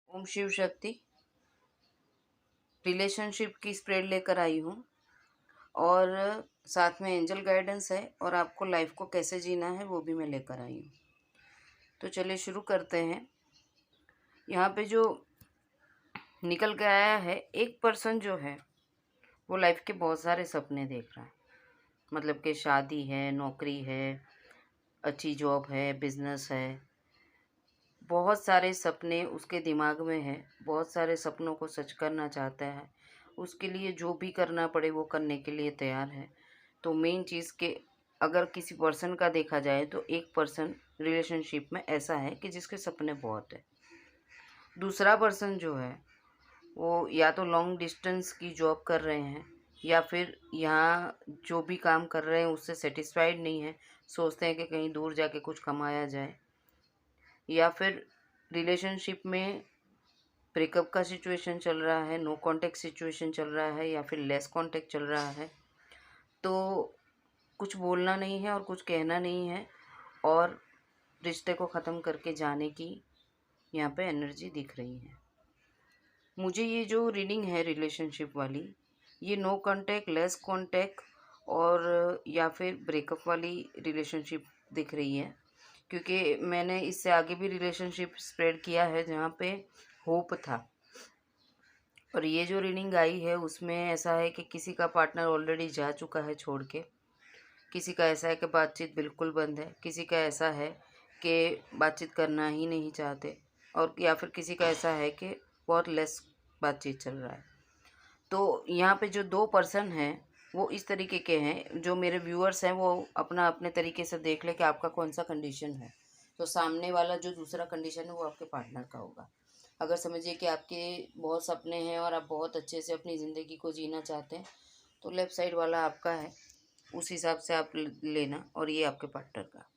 Om Shiv Shakti. Relationship की spread लेकर आई हूँ और साथ में एंजल गाइडेंस है और आपको लाइफ को कैसे जीना है वो भी मैं लेकर आई हूँ। तो चलिए शुरू करते हैं। यहाँ पे जो निकल के आया है, एक पर्सन जो है वो लाइफ के बहुत सारे सपने देख रहा है। मतलब कि शादी है, नौकरी है, अच्छी जॉब है, बिजनेस है, बहुत सारे सपने उसके दिमाग में है। बहुत सारे सपनों को सच करना चाहता है। उसके लिए जो भी करना पड़े वो करने के लिए तैयार है। तो मेन चीज़ के अगर किसी पर्सन का देखा जाए तो एक पर्सन रिलेशनशिप में ऐसा है कि जिसके सपने बहुत है। दूसरा पर्सन जो है वो या तो लॉन्ग डिस्टेंस की जॉब कर रहे हैं या फिर यहाँ जो भी काम कर रहे हैं उससे सेटिस्फाइड नहीं है, सोचते हैं कि कहीं दूर जाके कुछ कमाया जाए। या फिर रिलेशनशिप में ब्रेकअप का सिचुएशन चल रहा है, नो कांटेक्ट सिचुएशन चल रहा है या फिर लेस कांटेक्ट चल रहा है। तो कुछ बोलना नहीं है और कुछ कहना नहीं है और रिश्ते को ख़त्म करके जाने की यहाँ पे एनर्जी दिख रही है। मुझे ये जो रीडिंग है रिलेशनशिप वाली, ये नो कांटेक्ट, लेस कांटेक्ट और या फिर ब्रेकअप वाली रिलेशनशिप दिख रही है, क्योंकि मैंने इससे आगे भी रिलेशनशिप स्प्रेड किया है जहाँ पे होप था। और ये जो रीडिंग आई है उसमें ऐसा है कि किसी का पार्टनर ऑलरेडी जा चुका है छोड़ के, किसी का ऐसा है कि बातचीत बिल्कुल बंद है, किसी का ऐसा है कि बातचीत करना ही नहीं चाहते, और या फिर किसी का ऐसा है कि बहुत लेस बातचीत चल रहा है। तो यहाँ पे जो दो पर्सन हैं वो इस तरीके के हैं। जो मेरे व्यूअर्स हैं वो अपना अपने तरीके से देख ले कि आपका कौन सा कंडीशन है। तो सामने वाला जो दूसरा कंडीशन है वो आपके पार्टनर का होगा। अगर समझिए कि आपके बहुत सपने हैं और आप बहुत अच्छे से अपनी ज़िंदगी को जीना चाहते हैं तो लेफ़्ट साइड वाला आपका है, उस हिसाब से आप लेना। और ये आपके पार्टनर का।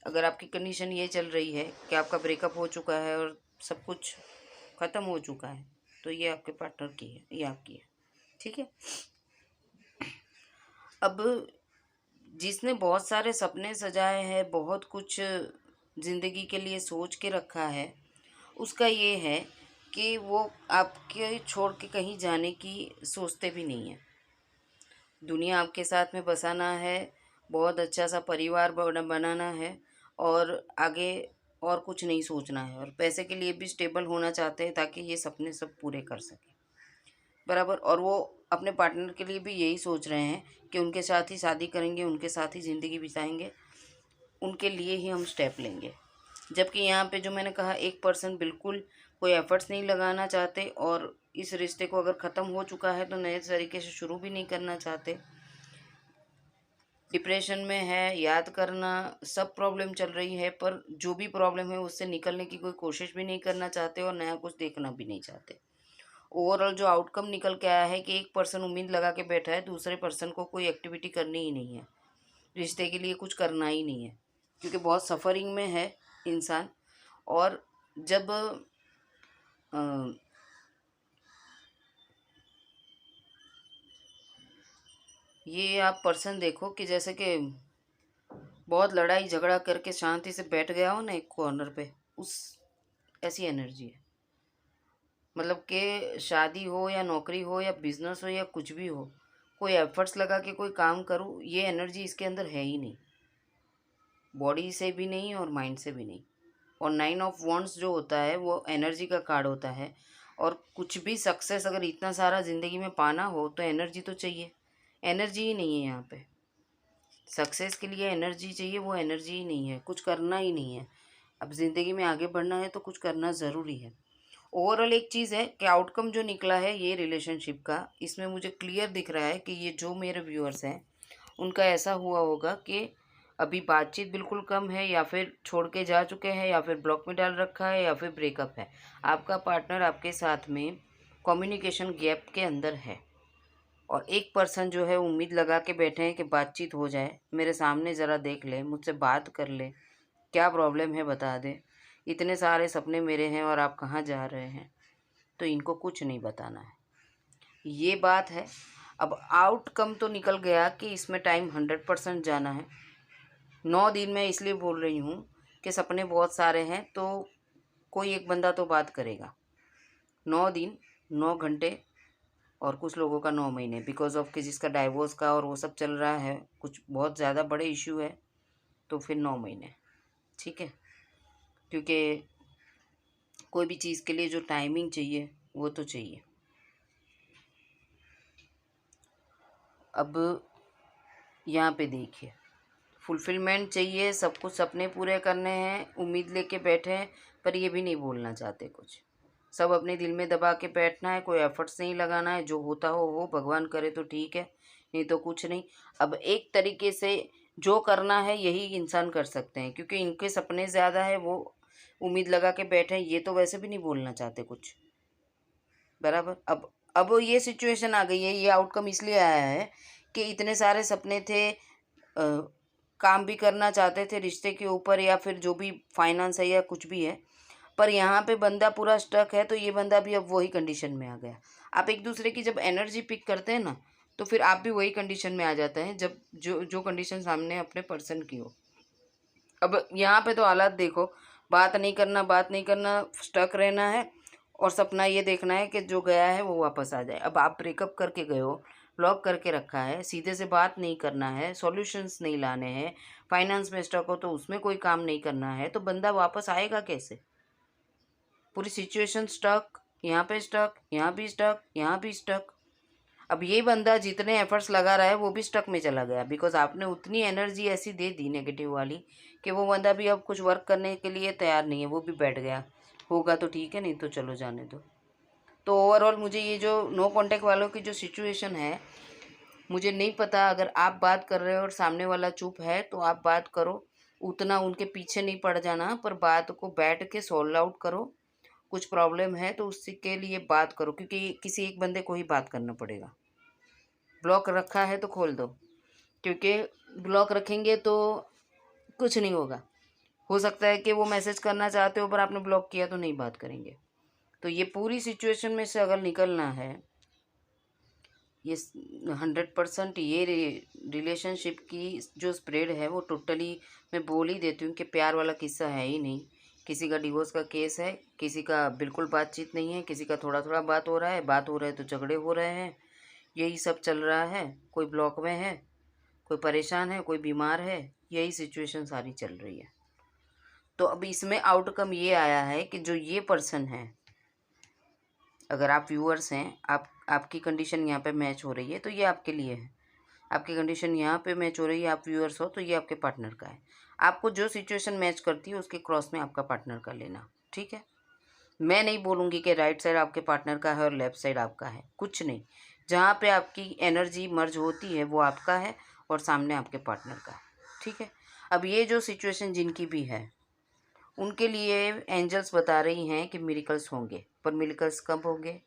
अगर आपकी कंडीशन ये चल रही है कि आपका ब्रेकअप हो चुका है और सब कुछ ख़त्म हो चुका है तो ये आपके पार्टनर की है, ये आपकी है। ठीक है। अब जिसने बहुत सारे सपने सजाए हैं, बहुत कुछ ज़िंदगी के लिए सोच के रखा है, उसका ये है कि वो आपके छोड़ के कहीं जाने की सोचते भी नहीं है। दुनिया आपके साथ में बसाना है, बहुत अच्छा सा परिवार बनाना है और आगे और कुछ नहीं सोचना है। और पैसे के लिए भी स्टेबल होना चाहते हैं ताकि ये सपने सब पूरे कर सकें बराबर। और वो अपने पार्टनर के लिए भी यही सोच रहे हैं कि उनके साथ ही शादी करेंगे, उनके साथ ही ज़िंदगी बिताएंगे, उनके लिए ही हम स्टेप लेंगे। जबकि यहाँ पे जो मैंने कहा, एक पर्सन बिल्कुल कोई एफर्ट्स नहीं लगाना चाहते और इस रिश्ते को अगर ख़त्म हो चुका है तो नए तरीके से शुरू भी नहीं करना चाहते। डिप्रेशन में है, याद करना, सब प्रॉब्लम चल रही है, पर जो भी प्रॉब्लम है उससे निकलने की कोई कोशिश भी नहीं करना चाहते और नया कुछ देखना भी नहीं चाहते। ओवरऑल जो आउटकम निकल के आया है कि एक पर्सन उम्मीद लगा के बैठा है, दूसरे पर्सन को कोई एक्टिविटी करनी ही नहीं है, रिश्ते के लिए कुछ करना ही नहीं है, क्योंकि बहुत सफ़रिंग में है इंसान। और जब ये आप पर्सन देखो कि जैसे कि बहुत लड़ाई झगड़ा करके शांति से बैठ गया हो ना एक कॉर्नर पे, उस ऐसी एनर्जी है। मतलब कि शादी हो या नौकरी हो या बिजनेस हो या कुछ भी हो, कोई एफर्ट्स लगा के कोई काम करूँ, ये एनर्जी इसके अंदर है ही नहीं, बॉडी से भी नहीं और माइंड से भी नहीं। और 9 ऑफ वॉन्ड्स जो होता है वो एनर्जी का कार्ड होता है। और कुछ भी सक्सेस अगर इतना सारा ज़िंदगी में पाना हो तो एनर्जी तो चाहिए, एनर्जी ही नहीं है यहाँ पे। सक्सेस के लिए एनर्जी चाहिए, वो एनर्जी ही नहीं है, कुछ करना ही नहीं है। अब ज़िंदगी में आगे बढ़ना है तो कुछ करना ज़रूरी है। ओवरऑल एक चीज़ है कि आउटकम जो निकला है ये रिलेशनशिप का, इसमें मुझे क्लियर दिख रहा है कि ये जो मेरे व्यूअर्स हैं उनका ऐसा हुआ होगा कि अभी बातचीत बिल्कुल कम है, या फिर छोड़ के जा चुके हैं, या फिर ब्लॉक में डाल रखा है, या फिर ब्रेकअप है। आपका पार्टनर आपके साथ में कम्युनिकेशन गैप के अंदर है और एक पर्सन जो है उम्मीद लगा के बैठे हैं कि बातचीत हो जाए, मेरे सामने ज़रा देख ले, मुझसे बात कर ले, क्या प्रॉब्लम है बता दे, इतने सारे सपने मेरे हैं और आप कहाँ जा रहे हैं। तो इनको कुछ नहीं बताना है, ये बात है। अब आउटकम तो निकल गया कि इसमें टाइम 100% जाना है। 9 दिन मैं इसलिए बोल रही हूँ कि सपने बहुत सारे हैं तो कोई एक बंदा तो बात करेगा। 9 दिन 9 घंटे, और कुछ लोगों का 9 महीने, बिकॉज ऑफ कि जिसका डाइवोर्स का और वो सब चल रहा है, कुछ बहुत ज़्यादा बड़े इशू है, तो फिर 9 महीने। ठीक है, क्योंकि कोई भी चीज़ के लिए जो टाइमिंग चाहिए वो तो चाहिए। अब यहाँ पे देखिए, फुलफिलमेंट चाहिए, सब कुछ सपने पूरे करने हैं, उम्मीद लेके बैठे हैं, पर ये भी नहीं बोलना चाहते कुछ। सब अपने दिल में दबा के बैठना है, कोई एफर्ट्स नहीं लगाना है, जो होता हो भगवान करे तो ठीक है, नहीं तो कुछ नहीं। अब एक तरीके से जो करना है यही इंसान कर सकते हैं, क्योंकि इनके सपने ज़्यादा है, वो उम्मीद लगा के बैठे हैं, ये तो वैसे भी नहीं बोलना चाहते कुछ, बराबर। अब ये सिचुएशन आ गई है, ये आउटकम इसलिए आया है कि इतने सारे सपने थे, काम भी करना चाहते थे रिश्ते के ऊपर, या फिर जो भी फाइनेंस है या कुछ भी है, पर यहाँ पे बंदा पूरा स्टक है, तो ये बंदा भी अब वही कंडीशन में आ गया। आप एक दूसरे की जब एनर्जी पिक करते हैं ना, तो फिर आप भी वही कंडीशन में आ जाते हैं, जब जो जो कंडीशन सामने अपने पर्सन की हो। अब यहाँ पे तो हालात देखो, बात नहीं करना, स्टक रहना है, और सपना ये देखना है कि जो गया है वो वापस आ जाए। अब आप ब्रेकअप करके गए हो, लॉक करके रखा है, सीधे से बात नहीं करना है, सॉल्यूशंस नहीं लाने हैं, फाइनेंस में स्टक हो तो उसमें कोई काम नहीं करना है, तो बंदा वापस आएगा कैसे? पूरी सिचुएशन स्टक, यहाँ पे स्टक, यहाँ भी स्टक, यहाँ भी स्टक। अब ये बंदा जितने एफर्ट्स लगा रहा है वो भी स्टक में चला गया, बिकॉज आपने उतनी एनर्जी ऐसी दे दी नेगेटिव वाली कि वो बंदा भी अब कुछ वर्क करने के लिए तैयार नहीं है, वो भी बैठ गया। होगा तो ठीक है, नहीं तो चलो जाने दो। तो ओवरऑल मुझे ये जो नो कांटेक्ट वालों की जो सिचुएशन है, मुझे नहीं पता, अगर आप बात कर रहे हो और सामने वाला चुप है तो आप बात करो, उतना उनके पीछे नहीं पड़ जाना, पर बात को बैठ के सॉल्व आउट करो। कुछ प्रॉब्लम है तो उसके लिए बात करो, क्योंकि किसी एक बंदे को ही बात करना पड़ेगा। ब्लॉक रखा है तो खोल दो, क्योंकि ब्लॉक रखेंगे तो कुछ नहीं होगा। हो सकता है कि वो मैसेज करना चाहते हो, पर आपने ब्लॉक किया तो नहीं बात करेंगे। तो ये पूरी सिचुएशन में से अगर निकलना है, ये 100% ये रिलेशनशिप की जो स्प्रेड है वो टोटली, मैं बोल ही देती हूँ कि प्यार वाला किस्सा है ही नहीं। किसी का डिवोर्स का केस है, किसी का बिल्कुल बातचीत नहीं है, किसी का थोड़ा थोड़ा बात हो रहा है, बात हो रहा है तो झगड़े हो रहे हैं, यही सब चल रहा है। कोई ब्लॉक में है, कोई परेशान है, कोई बीमार है, यही सिचुएशन सारी चल रही है। तो अब इसमें आउटकम ये आया है कि जो ये पर्सन है, अगर आप व्यूअर्स हैं, आपकी कंडीशन यहाँ पे मैच हो रही है तो ये आपके लिए है। आपकी कंडीशन यहाँ पे मैच हो रही है, आप व्यूअर्स हो, तो ये आपके पार्टनर का है। आपको जो सिचुएशन मैच करती है उसके क्रॉस में आपका पार्टनर का लेना, ठीक है। मैं नहीं बोलूँगी कि राइट साइड आपके पार्टनर का है और लेफ्ट साइड आपका है, कुछ नहीं। जहाँ पे आपकी एनर्जी मर्ज होती है वो आपका है और सामने आपके पार्टनर का है, ठीक है। अब ये जो सिचुएशन जिनकी भी है, उनके लिए एंजल्स बता रही हैं कि मिरेकल्स होंगे, पर मिरेकल्स कब होंगे?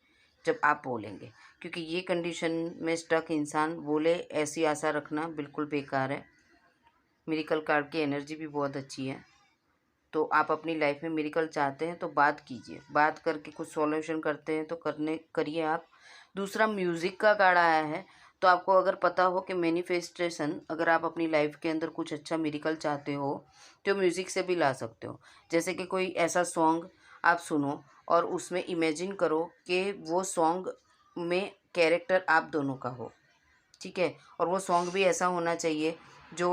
जब आप बोलेंगे, क्योंकि ये कंडीशन में स्टक इंसान बोले ऐसी आशा रखना बिल्कुल बेकार है। मिरेकल कार्ड की एनर्जी भी बहुत अच्छी है, तो आप अपनी लाइफ में मिरेकल चाहते हैं तो बात कीजिए, बात करके कुछ सॉल्यूशन करते हैं तो करिए आप। दूसरा, म्यूज़िक का कार्ड आया है, तो आपको अगर पता हो कि मैनिफेस्टेशन, अगर आप अपनी लाइफ के अंदर कुछ अच्छा मिरेकल चाहते हो तो म्यूज़िक से भी ला सकते हो। जैसे कि कोई ऐसा सॉन्ग आप सुनो और उसमें इमेजिन करो कि वो सॉन्ग में कैरेक्टर आप दोनों का हो, ठीक है। और वो सॉन्ग भी ऐसा होना चाहिए जो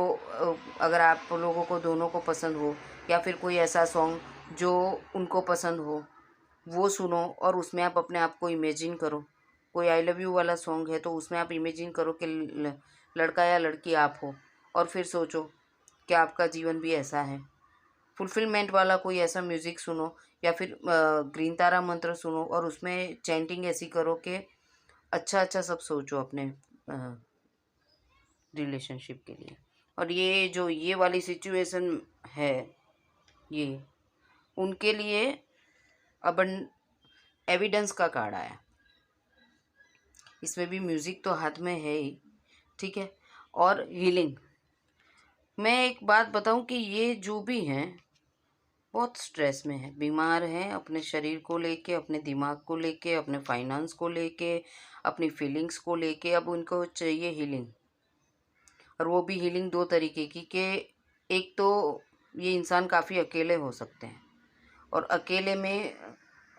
अगर आप लोगों को दोनों को पसंद हो, या फिर कोई ऐसा सॉन्ग जो उनको पसंद हो, वो सुनो और उसमें आप अपने आप को इमेजिन करो। कोई आई लव यू वाला सॉन्ग है तो उसमें आप इमेजिन करो कि लड़का या लड़की आप हो, और फिर सोचो कि आपका जीवन भी ऐसा है। फुलफिलमेंट वाला कोई ऐसा म्यूज़िक सुनो, या फिर ग्रीन तारा मंत्र सुनो और उसमें चैंटिंग ऐसी करो कि अच्छा अच्छा सब सोचो अपने रिलेशनशिप के लिए। और ये जो ये वाली सिचुएशन है, ये उनके लिए अब एविडेंस का कार्ड आया। इसमें भी म्यूज़िक तो हाथ में है ही, ठीक है। और हीलिंग, मैं एक बात बताऊं कि ये जो भी हैं बहुत स्ट्रेस में है, बीमार हैं, अपने शरीर को लेके, अपने दिमाग को लेके, अपने फाइनेंस को लेके, अपनी फीलिंग्स को लेके। अब उनको चाहिए हीलिंग, और वो भी हीलिंग दो तरीके की, कि एक तो ये इंसान काफ़ी अकेले हो सकते हैं, और अकेले में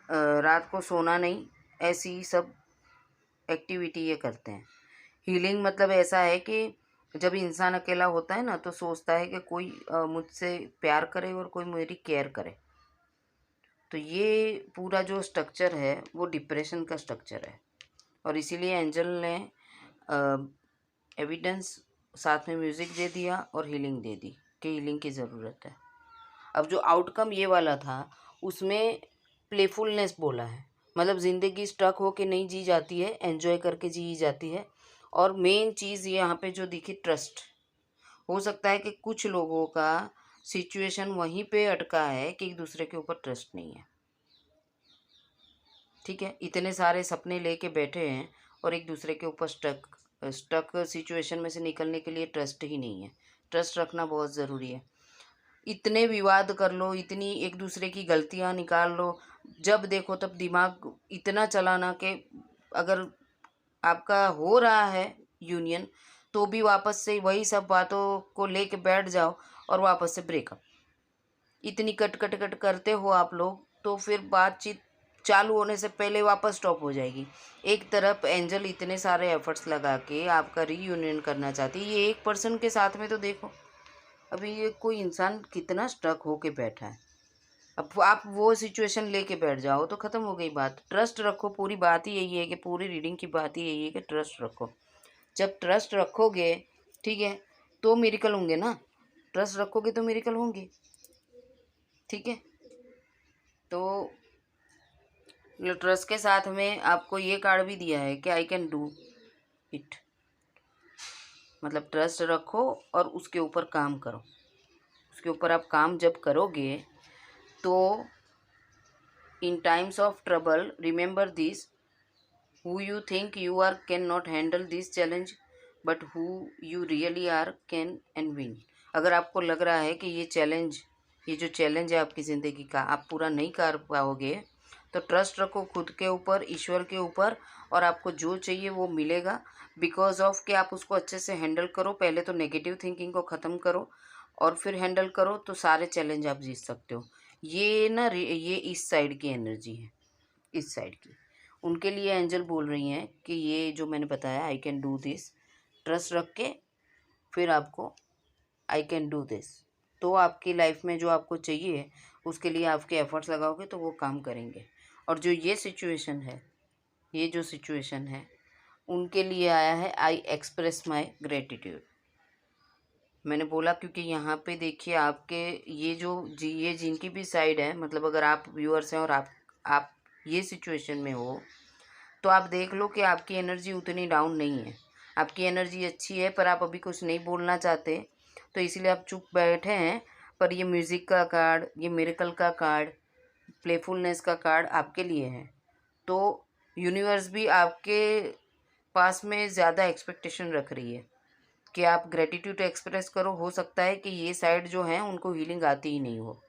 रात को सोना नहीं, ऐसी सब एक्टिविटी ये करते हैं। हीलिंग मतलब ऐसा है कि जब इंसान अकेला होता है ना तो सोचता है कि कोई मुझसे प्यार करे और कोई मेरी केयर करे। तो ये पूरा जो स्ट्रक्चर है वो डिप्रेशन का स्ट्रक्चर है, और इसीलिए एंजल ने एविडेंस साथ में म्यूज़िक दे दिया और हीलिंग दे दी कि हीलिंग की ज़रूरत है। अब जो आउटकम ये वाला था उसमें प्लेफुलनेस बोला है, मतलब ज़िंदगी स्टक हो के नहीं जी जाती है, एंजॉय करके जी जाती है। और मेन चीज़ यहाँ पे जो दिखी, ट्रस्ट। हो सकता है कि कुछ लोगों का सिचुएशन वहीं पे अटका है कि एक दूसरे के ऊपर ट्रस्ट नहीं है। ठीक है, इतने सारे सपने लेके बैठे हैं और एक दूसरे के ऊपर स्टक सिचुएशन में से निकलने के लिए ट्रस्ट ही नहीं है। ट्रस्ट रखना बहुत ज़रूरी है। इतने विवाद कर लो, इतनी एक दूसरे की गलतियां निकाल लो, जब देखो तब दिमाग इतना चलाना कि अगर आपका हो रहा है यूनियन तो भी वापस से वही सब बातों को लेके बैठ जाओ और वापस से ब्रेकअप। इतनी कट कट कट करते हो आप लोग, तो फिर बातचीत चालू होने से पहले वापस स्टॉप हो जाएगी। एक तरफ एंजल इतने सारे एफर्ट्स लगा के आपका रीयूनियन करना चाहती है, ये एक पर्सन के साथ में तो देखो अभी ये कोई इंसान कितना स्ट्रक होके बैठा है। अब आप वो सिचुएशन लेके बैठ जाओ तो ख़त्म हो गई बात। ट्रस्ट रखो, पूरी बात ही यही है कि पूरी रीडिंग की बात ही यही है कि ट्रस्ट रखो। जब ट्रस्ट रखोगे, ठीक है, तो मिरेकल होंगे ना। ट्रस्ट रखोगे तो मिरेकल होंगे। ठीक है, तो ट्रस्ट के साथ में आपको ये कार्ड भी दिया है कि आई कैन डू इट। मतलब ट्रस्ट रखो और उसके ऊपर काम करो। उसके ऊपर आप काम जब करोगे तो in times of trouble remember this, who you think you are cannot handle this challenge, but who you really are can and win। अगर आपको लग रहा है कि ये जो चैलेंज है आपकी ज़िंदगी का आप पूरा नहीं कर पाओगे, तो ट्रस्ट रखो खुद के ऊपर, ईश्वर के ऊपर, और आपको जो चाहिए वो मिलेगा। बिकॉज ऑफ कि आप उसको अच्छे से हैंडल करो। पहले तो नेगेटिव थिंकिंग को ख़त्म करो और फिर हैंडल करो, तो सारे चैलेंज आप जीत सकते हो। ये ना ये इस साइड की एनर्जी है, इस साइड की। उनके लिए एंजल बोल रही हैं कि ये जो मैंने बताया, I can do this, trust रख के फिर आपको आई कैन डू दिस, तो आपकी लाइफ में जो आपको चाहिए उसके लिए आपके एफर्ट्स लगाओगे तो वो काम करेंगे। और जो ये सिचुएशन है, ये जो सिचुएशन है उनके लिए आया है आई एक्सप्रेस माई ग्रेटिट्यूड। मैंने बोला क्योंकि यहाँ पे देखिए आपके ये जिनकी भी साइड है, मतलब अगर आप व्यूअर्स हैं और आप ये सिचुएशन में हो, तो आप देख लो कि आपकी एनर्जी उतनी डाउन नहीं है। आपकी एनर्जी अच्छी है पर आप अभी कुछ नहीं बोलना चाहते, तो इसीलिए आप चुप बैठे हैं। पर ये म्यूज़िक का कार्ड, ये मिरेकल का कार्ड, प्लेफुलनेस का कार्ड आपके लिए है। तो यूनिवर्स भी आपके पास में ज़्यादा एक्सपेक्टेशन रख रही है कि आप ग्रेटिट्यूड एक्सप्रेस करो। हो सकता है कि ये साइड जो है उनको हीलिंग आती ही नहीं हो।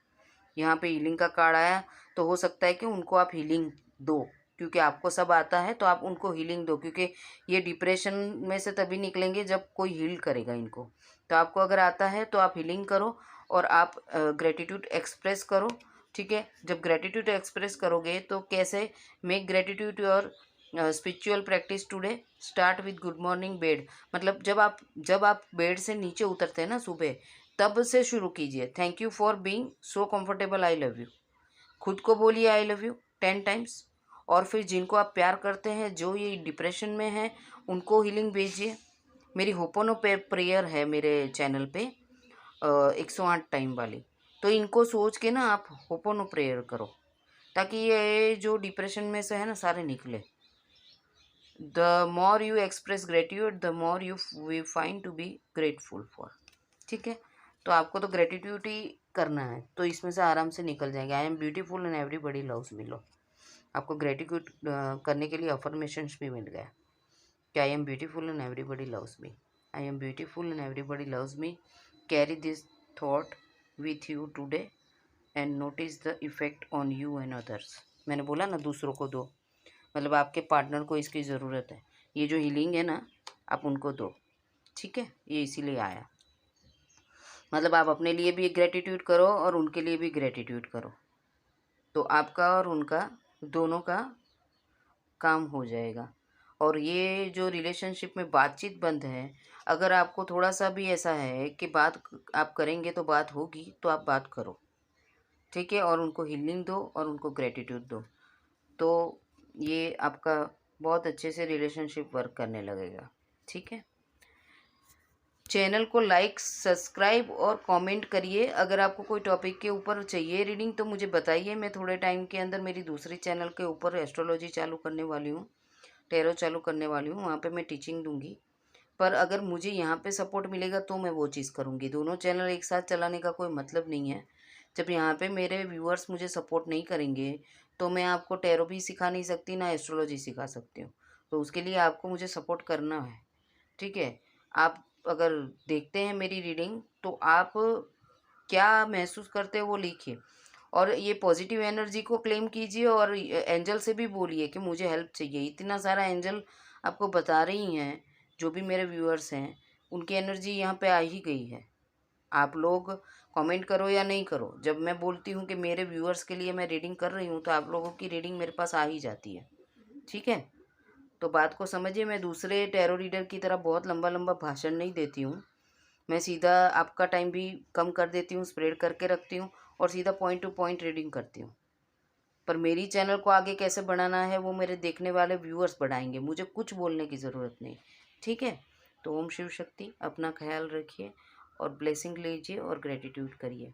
यहाँ पे हीलिंग का कार्ड आया, तो हो सकता है कि उनको आप हीलिंग दो, क्योंकि आपको सब आता है तो आप उनको हीलिंग दो, क्योंकि ये डिप्रेशन में से तभी निकलेंगे जब कोई हील करेगा इनको। तो आपको अगर आता है तो आप हीलिंग करो और आप ग्रेटिट्यूड एक्सप्रेस करो। ठीक है, जब ग्रेटिट्यूड एक्सप्रेस करोगे तो कैसे, make gratitude your spiritual practice today, start with good morning bed. मतलब जब आप बेड से नीचे उतरते हैं ना सुबह, तब से शुरू कीजिए। Thank you for being so comfortable, I love you. खुद को बोलिए आई लव यू 10 टाइम्स। और फिर जिनको आप प्यार करते हैं, जो ये डिप्रेशन में हैं, उनको हीलिंग भेजिए। मेरी होपोनो प्रेयर है मेरे चैनल पे 108 टाइम वाली, तो इनको सोच के ना आप होपोनो प्रेयर करो, ताकि ये जो डिप्रेशन में से है ना सारे निकले। The more you express gratitude, the more you we find to be grateful for. ठीक है, तो आपको तो ग्रेटिट्यूड ही करना है, तो इसमें से आराम से निकल जाएंगे। I am beautiful and everybody loves me लो। आपको ग्रेटिट्यूड करने के लिए अफर्मेशंस भी मिल गया कि आई am beautiful and everybody loves me, I am beautiful and everybody loves me. Carry this thought with you today and notice the effect on you and others. मैंने बोला ना दूसरों को दो, मतलब आपके पार्टनर को इसकी ज़रूरत है। ये जो हीलिंग है ना, आप उनको दो। ठीक है, ये इसीलिए आया। मतलब आप अपने लिए भी ग्रेटिट्यूड करो और उनके लिए भी ग्रेटिट्यूड करो, तो आपका और उनका दोनों का काम हो जाएगा। और ये जो रिलेशनशिप में बातचीत बंद है, अगर आपको थोड़ा सा भी ऐसा है कि बात आप करेंगे तो बात होगी, तो आप बात करो, ठीक है। और उनको हीलिंग दो और उनको ग्रेटिट्यूड दो, तो ये आपका बहुत अच्छे से रिलेशनशिप वर्क करने लगेगा, ठीक है। चैनल को लाइक, सब्सक्राइब और कमेंट करिए। अगर आपको कोई टॉपिक के ऊपर चाहिए रीडिंग तो मुझे बताइए। मैं थोड़े टाइम के अंदर मेरी दूसरी चैनल के ऊपर एस्ट्रोलॉजी चालू करने वाली हूँ, टैरो चालू करने वाली हूँ। वहाँ पे मैं टीचिंग दूँगी। पर अगर मुझे यहाँ पे सपोर्ट मिलेगा तो मैं वो चीज़ करूँगी। दोनों चैनल एक साथ चलाने का कोई मतलब नहीं है। जब यहाँ पे मेरे व्यूअर्स मुझे सपोर्ट नहीं करेंगे तो मैं आपको टैरो भी सिखा नहीं सकती, ना एस्ट्रोलॉजी सिखा सकती हूँ। तो उसके लिए आपको मुझे सपोर्ट करना है, ठीक है। आप अगर देखते हैं मेरी रीडिंग तो आप क्या महसूस करते हैं वो लिखिए, और ये पॉजिटिव एनर्जी को क्लेम कीजिए और एंजल से भी बोलिए कि मुझे हेल्प चाहिए। इतना सारा एंजल आपको बता रही हैं, जो भी मेरे व्यूअर्स हैं उनकी एनर्जी यहाँ पे आ ही गई है। आप लोग कमेंट करो या नहीं करो, जब मैं बोलती हूँ कि मेरे व्यूअर्स के लिए मैं रीडिंग कर रही हूँ तो आप लोगों की रीडिंग मेरे पास आ ही जाती है, ठीक है। तो बात को समझिए। मैं दूसरे टैरो रीडर की तरह बहुत लंबा लंबा भाषण नहीं देती हूँ। मैं सीधा आपका टाइम भी कम कर देती हूँ, स्प्रेड करके रखती हूँ और सीधा पॉइंट टू पॉइंट रीडिंग करती हूँ। पर मेरी चैनल को आगे कैसे बढ़ाना है वो मेरे देखने वाले व्यूअर्स बढ़ाएंगे, मुझे कुछ बोलने की ज़रूरत नहीं, ठीक है। तो ओम शिव शक्ति, अपना ख्याल रखिए और ब्लेसिंग लीजिए और ग्रेटिट्यूड करिए।